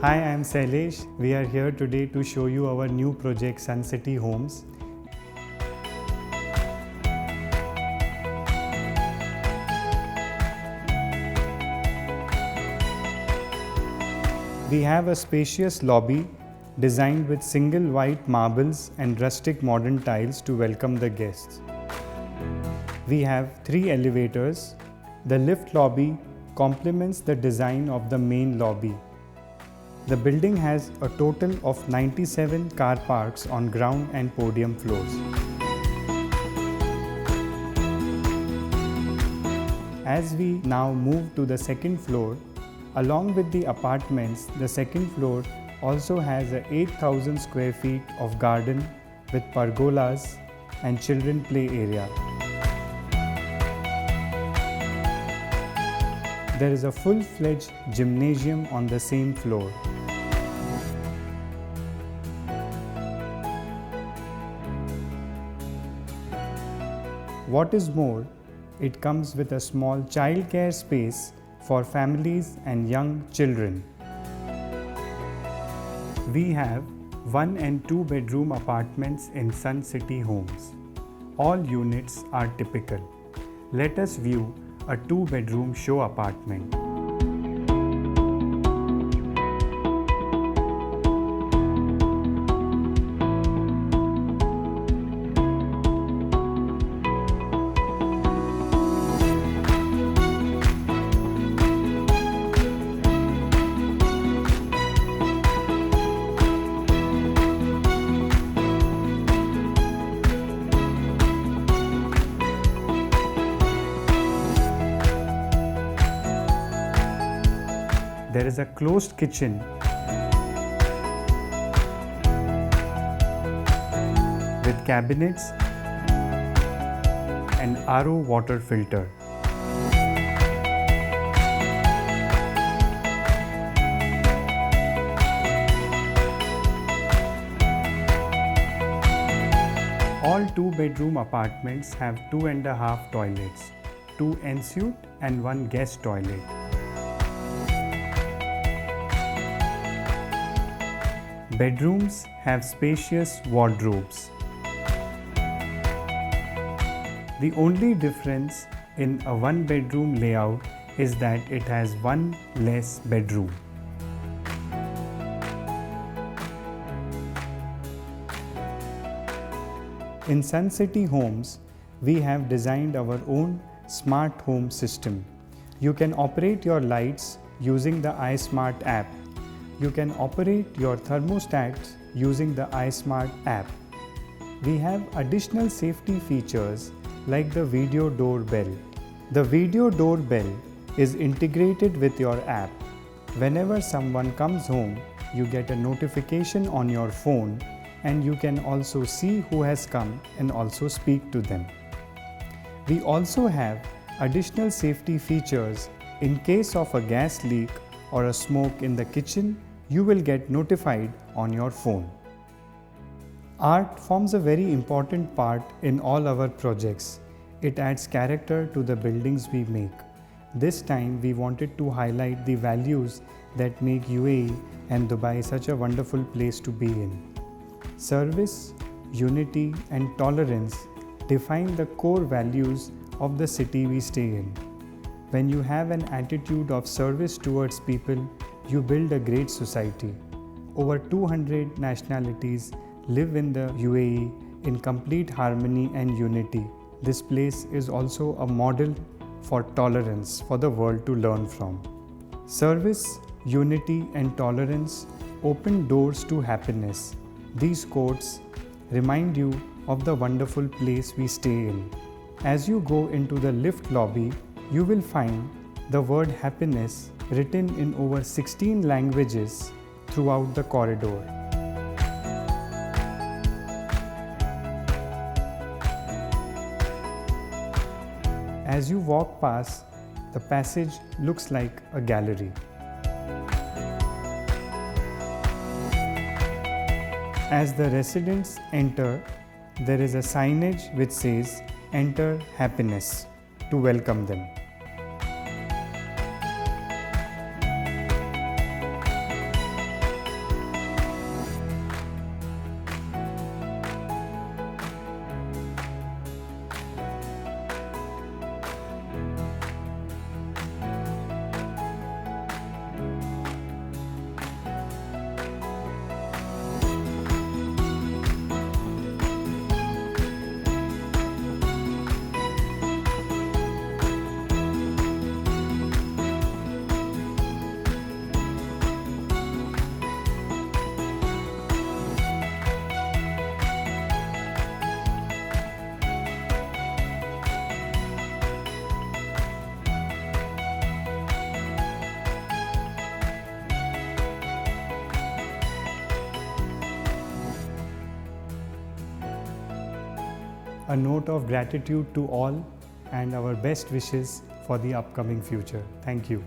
Hi, I am Sailesh. We are here today to show you our new project Sun City Homes. We have a spacious lobby designed with single white marbles and rustic modern tiles to welcome the guests. We have 3 elevators. The lift lobby complements the design of the main lobby. The building has a total of 97 car parks on ground and podium floors. As we now move to the second floor, along with the apartments, the second floor also has a 8,000 square feet of garden with pergolas and children play area. There is a full-fledged gymnasium on the same floor. What is more, it comes with a small childcare space for families and young children. We have 1 and 2 bedroom apartments in Sun City Homes. All units are typical. Let us view a 2-bedroom show apartment. There is a closed kitchen with cabinets and RO water filter. All 2-bedroom apartments have 2.5 toilets, 2 ensuite and 1 guest toilet. Bedrooms have spacious wardrobes. The only difference in a 1-bedroom layout is that it has 1 less bedroom. In Sun City Homes, we have designed our own smart home system. You can operate your lights using the iSmart app. You can operate your thermostats using the iSmart app. We have additional safety features like the video doorbell. The video doorbell is integrated with your app. Whenever someone comes home, you get a notification on your phone and you can also see who has come and also speak to them. We also have additional safety features in case of a gas leak or a smoke in the kitchen. You will get notified on your phone. Art forms a very important part in all our projects. It adds character to the buildings we make. This time we wanted to highlight the values that make UAE and Dubai such a wonderful place to be in. Service, unity and tolerance define the core values of the city we stay in. When you have an attitude of service towards people, you build a great society. Over 200 nationalities live in the UAE in complete harmony and unity. This place is also a model for tolerance for the world to learn from. Service, unity and tolerance open doors to happiness. These quotes remind you of the wonderful place we stay in. As you go into the lift lobby, you will find the word happiness written in over 16 languages throughout the corridor. As you walk past, the passage looks like a gallery. As the residents enter, there is a signage which says "Enter Happiness" to welcome them. a note of gratitude to all and our best wishes for the upcoming future. Thank you.